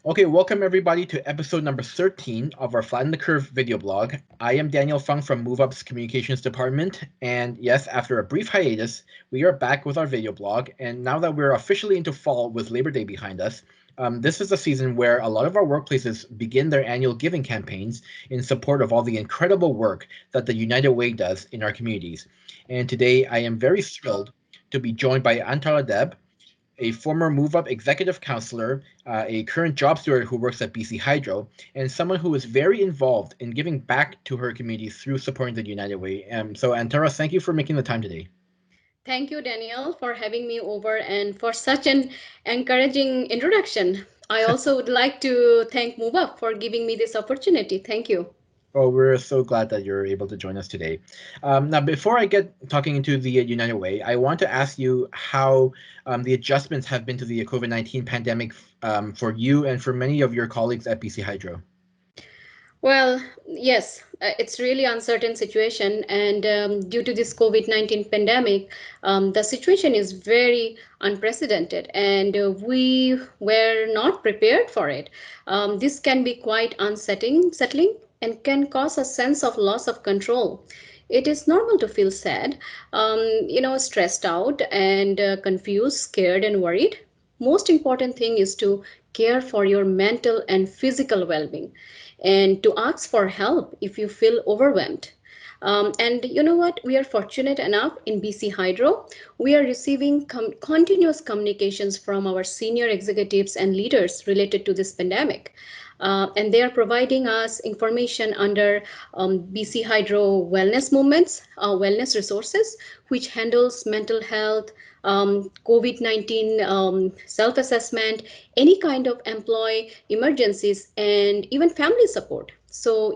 Okay, welcome everybody to episode number 13 of our Flatten the Curve video blog. I am Daniel Fung from MoveUp's communications department, and yes, after a brief hiatus, we are back with our video blog. And now that we're officially into fall with Labor Day behind us, this is a season where a lot of our workplaces begin their annual giving campaigns in support of all the incredible work that the United Way does in our communities. And today, I am very thrilled to be joined by Antara Deb, a former MoveUp executive counselor, a current job steward who works at BC Hydro, and someone who is very involved in giving back to her community through supporting the United Way. So, Antara, thank you for making the time today. Thank you, Daniel, for having me over and for such an encouraging introduction. I also would like to thank MoveUp for giving me this opportunity. Thank you. Oh, we're so glad that you're able to join us today. Now, before I get talking into the United Way, I want to ask you how the adjustments have been to the COVID-19 pandemic for you and for many of your colleagues at BC Hydro. Well, yes, it's really uncertain situation, and due to this COVID-19 pandemic, the situation is very unprecedented, and we were not prepared for it. This can be quite settling, and can cause a sense of loss of control. It is normal to feel sad, stressed out, and confused, scared, and worried. Most important thing is to care for your mental and physical well-being and to ask for help if you feel overwhelmed. And you know what? We are fortunate enough in BC Hydro. We are receiving continuous communications from our senior executives and leaders related to this pandemic. And they are providing us information under BC Hydro Wellness Movements, Wellness Resources, which handles mental health, COVID-19 self assessment, any kind of employee emergencies, and even family support. So,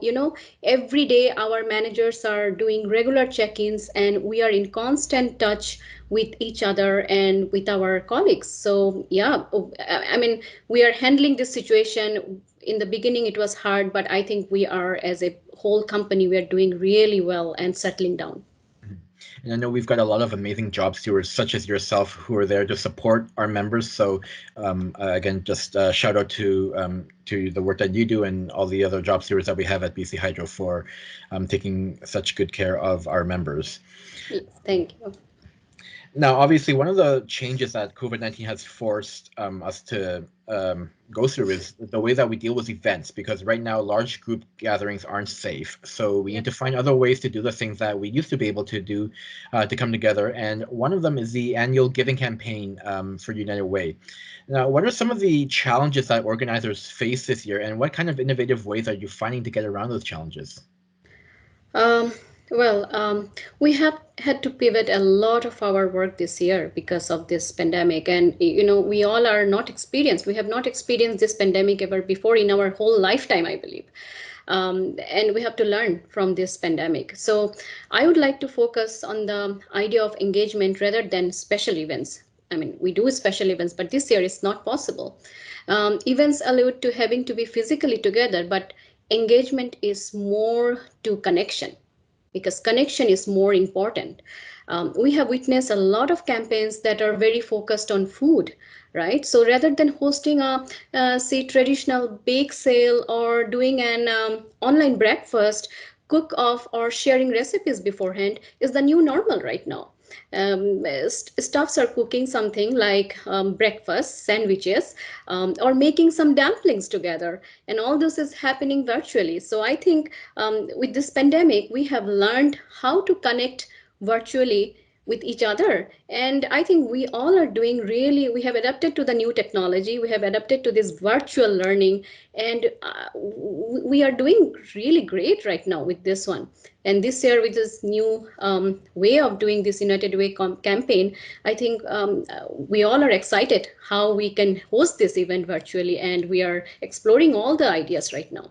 every day our managers are doing regular check ins and we are in constant touch with each other and with our colleagues. So, yeah, I mean, we are handling this situation. In the beginning, it was hard, but I think we are, as a whole company, we are doing really well and settling down. Mhm. And I know we've got a lot of amazing job stewards, such as yourself, who are there to support our members. So, again, just shout out to the work that you do and all the other job stewards that we have at BC Hydro for taking such good care of our members. Yes, thank you. Now, obviously, one of the changes that COVID-19 has forced us to go through is the way that we deal with events, because right now, large group gatherings aren't safe. So we need Yep. to find other ways to do the things that we used to be able to do to come together. And one of them is the annual giving campaign for United Way. Now, what are some of the challenges that organizers face this year, and what kind of innovative ways are you finding to get around those challenges? Um, well, we have had to pivot a lot of our work this year because of this pandemic, and we all are not experienced. We have not experienced this pandemic ever before in our whole lifetime, I believe. And we have to learn from this pandemic. So, I would like to focus on the idea of engagement rather than special events. I mean, we do special events, but this year it's not possible. Events allude to having to be physically together, but engagement is more to connection because connection is more important. We have witnessed a lot of campaigns that are very focused on food, right? So rather than hosting a, say, traditional bake sale or doing an online breakfast, cook off or sharing recipes beforehand is the new normal right now. Staffs are cooking something like breakfast sandwiches, or making some dumplings together, and all this is happening virtually. So I think with this pandemic we have learned how to connect virtually with each other, and I think we all are doing really, we have adapted to the new technology, we have adapted to this virtual learning, and we are doing really great right now with this one. And this year with this new way of doing this United Way campaign, I think we all are excited how we can host this event virtually, and we are exploring all the ideas right now.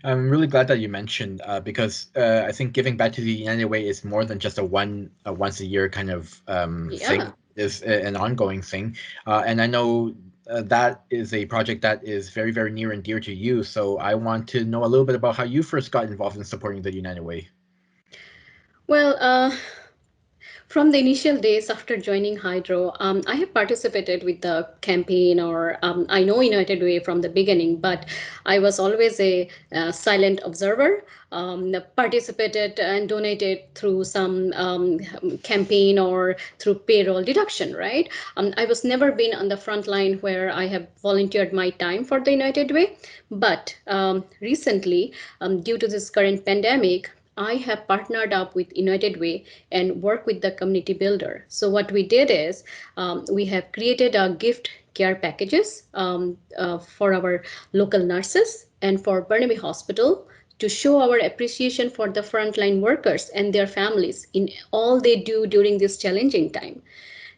I'm really glad that you mentioned because I think giving back to the United Way is more than just a once a year kind of Yeah. thing. Is an ongoing thing, and I know that is a project that is very very near and dear to you. So I want to know a little bit about how you first got involved in supporting the United Way. Well, From the initial days after joining Hydro, I have participated with the campaign, or I know United Way from the beginning, but I was always a silent observer. Participated and donated through some campaign or through payroll deduction, right? I was never been on the front line where I have volunteered my time for the United Way, but recently, due to this current pandemic, I have partnered up with United Way and work with the community builder. So what we did is we have created a gift care packages for our local nurses and for Burnaby Hospital to show our appreciation for the frontline workers and their families in all they do during this challenging time.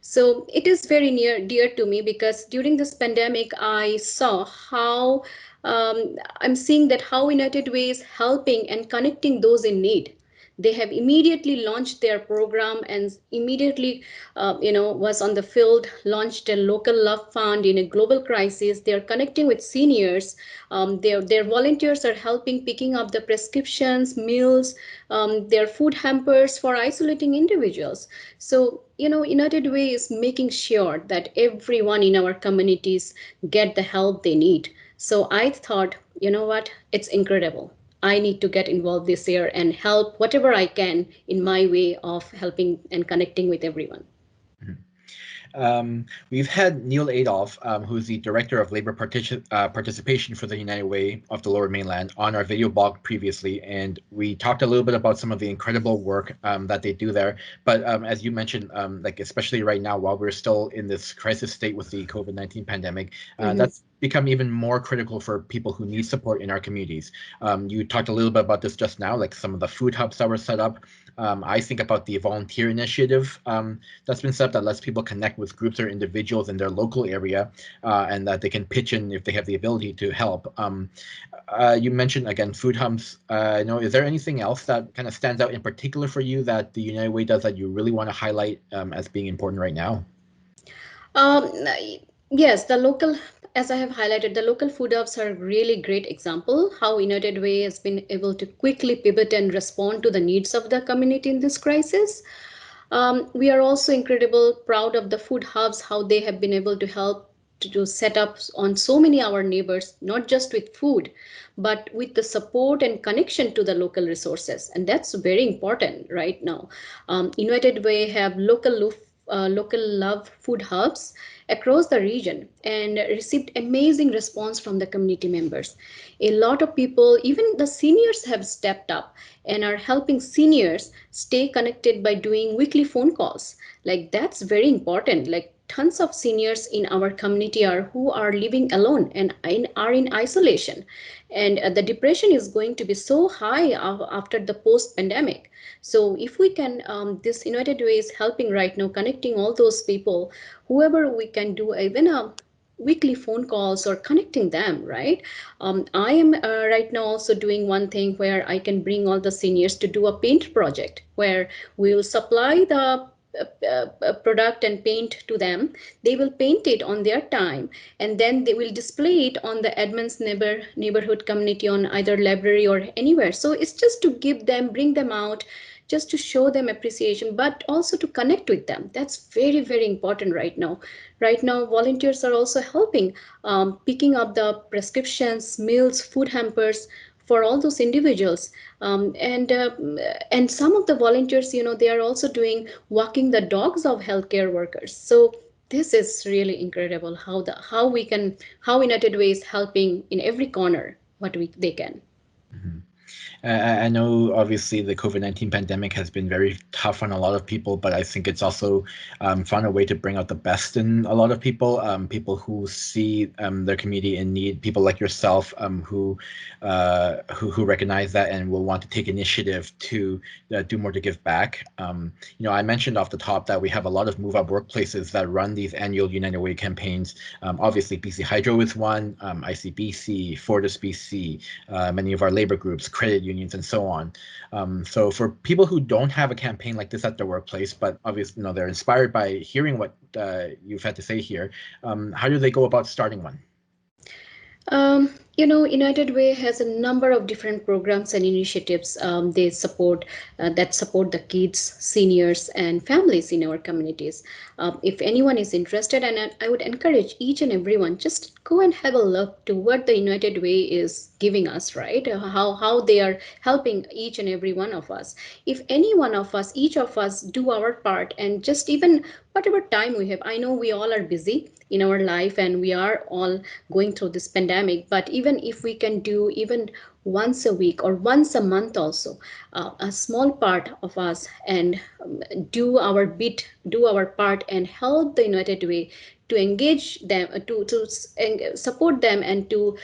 So it is very near dear to me because during this pandemic, I saw how I'm seeing that how United Way is helping and connecting those in need. They have immediately launched their program and immediately, was on the field, launched a local love fund in a global crisis. They are connecting with seniors. Their volunteers are helping picking up the prescriptions, meals, their food hampers for isolating individuals. So, United Way is making sure that everyone in our communities get the help they need. So I thought, you know what, it's incredible. I need to get involved this year and help whatever I can in my way of helping and connecting with everyone. We've had Neil Adolph, who's the Director of Labor Participation for the United Way of the Lower Mainland, on our video blog previously, and we talked a little bit about some of the incredible work that they do there. But as you mentioned, like especially right now, while we're still in this crisis state with the COVID-19 pandemic, that's become even more critical for people who need support in our communities. You talked a little bit about this just now, like some of the food hubs that were set up. I think about the volunteer initiative that's been set up that lets people connect with groups or individuals in their local area, and that they can pitch in if they have the ability to help. You mentioned again food hubs. Is there anything else that kind of stands out in particular for you that the United Way does that you really want to highlight as being important right now? Um, yes, as I have highlighted, the local food hubs are a really great example how United Way has been able to quickly pivot and respond to the needs of the community in this crisis. We are also incredible proud of the food hubs, how they have been able to help to set up on so many our neighbors, not just with food, but with the support and connection to the local resources. And that's very important right now. United Way have local love food hubs across the region and received amazing response from the community members. A lot of people, even the seniors, have stepped up and are helping seniors stay connected by doing weekly phone calls. Like that's very important. Like tons of seniors in our community are who are living alone and are in isolation, and the depression is going to be so high after the post pandemic. So if we can, this United Way is helping right now, connecting all those people, whoever we can do, even a weekly phone calls or connecting them, right? I am right now also doing one thing where I can bring all the seniors to do a paint project where we will supply the product and paint to them. They will paint it on their time, and then they will display it on the Edmonds neighborhood community on either library or anywhere. So it's just to give them, bring them out, just to show them appreciation, but also to connect with them. That's very, very important right now. Right now, volunteers are also helping, picking up the prescriptions, meals, food hampers for all those individuals. And some of the volunteers, they are also doing walking the dogs of healthcare workers. So this is really incredible how United Way is helping in every corner what they can. Mhm. I know obviously the COVID-19 pandemic has been very tough on a lot of people, but I think it's also found a way to bring out the best in a lot of people, people who see their community in need, people like yourself who recognize that and will want to take initiative to do more to give back. I mentioned off the top that we have a lot of MoveUp workplaces that run these annual United Way campaigns. Obviously, BC Hydro is one, ICBC, Fortis BC, many of our labor groups, credit unions, and so on. So for people who don't have a campaign like this at their workplace, but obviously they're inspired by hearing what you've had to say here, how do they go about starting one? United Way has a number of different programs and initiatives they support that support the kids, seniors, and families in our communities. If anyone is interested, and I would encourage each and everyone, just go and have a look to what the United Way is giving us, right? How they are helping each and every one of us. If any one of us, each of us, do our part, and just even whatever time we have, I know we all are busy in our life and we are all going through this pandemic, but even if we can do even once a week or once a month also, a small part of us, and do our bit, do our part, and help the United Way to engage them, support them, and to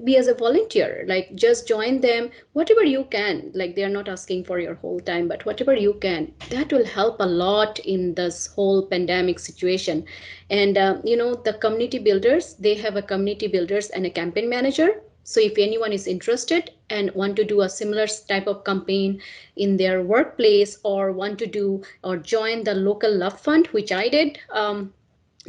be as a volunteer, like just join them whatever you can. Like, they are not asking for your whole time, but whatever you can, that will help a lot in this whole pandemic situation. And the community builders, they have a community builders and a campaign manager. So if anyone is interested and want to do a similar type of campaign in their workplace, or want to do or join the local love fund, which I did,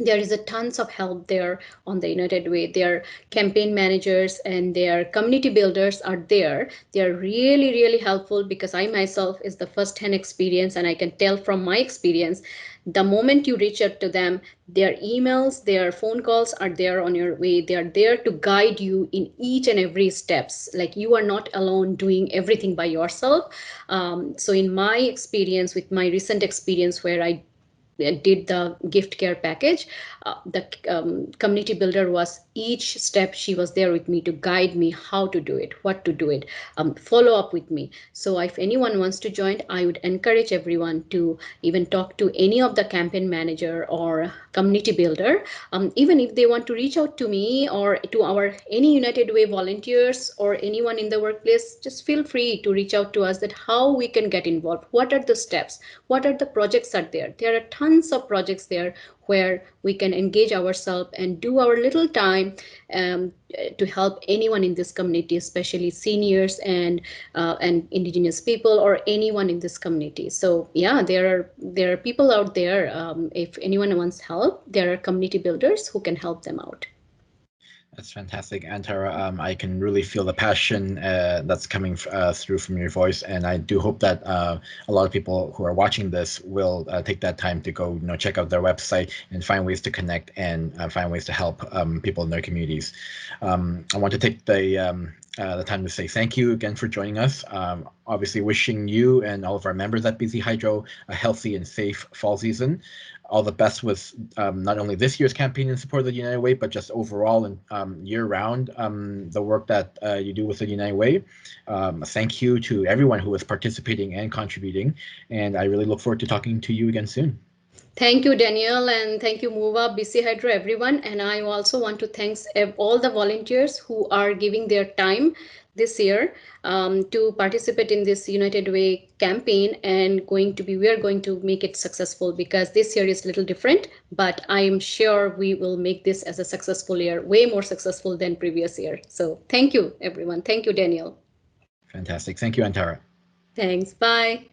there is a tons of help there on the United Way. Their campaign managers and their community builders are there. They are really, really helpful, because I myself is the first hand experience, and I can tell from my experience, the moment you reach out to them, their emails, their phone calls are there on your way. They are there to guide you in each and every steps. Like, you are not alone doing everything by yourself. So in my experience, with my recent experience where I did the gift care package, the community builder was each step, she was there with me to guide me how to do it, what to do it, follow up with me. So if anyone wants to join, I would encourage everyone to even talk to any of the campaign manager or community builder. Even if they want to reach out to me or to our any United Way volunteers or anyone in the workplace, just feel free to reach out to us, that how we can get involved, what are the steps, what are the projects are there. There are tons of projects there where we can engage ourselves and do our little time, to help anyone in this community, especially seniors and indigenous people, or anyone in this community. So yeah, there are people out there. If anyone wants help, there are community builders who can help them out. That's fantastic, Antara. I can really feel the passion that's coming through from your voice, and I do hope that a lot of people who are watching this will take that time to go, check out their website and find ways to connect and find ways to help people in their communities. I want to take the time to say thank you again for joining us. Obviously, wishing you and all of our members at BC Hydro a healthy and safe fall season. All the best with not only this year's campaign in support of the United Way, but just overall and year-round, the work that you do with the United Way. Thank you to everyone who is participating and contributing, and I really look forward to talking to you again soon. Thank you, Daniel, and thank you, MoveUp, BC Hydro, everyone. And I also want to thank all the volunteers who are giving their time this year to participate in this United Way campaign, and we are going to make it successful, because this year is a little different, but I am sure we will make this as a successful year, way more successful than previous year. So thank you, everyone. Thank you, Daniel. Fantastic. Thank you, Antara. Thanks. Bye.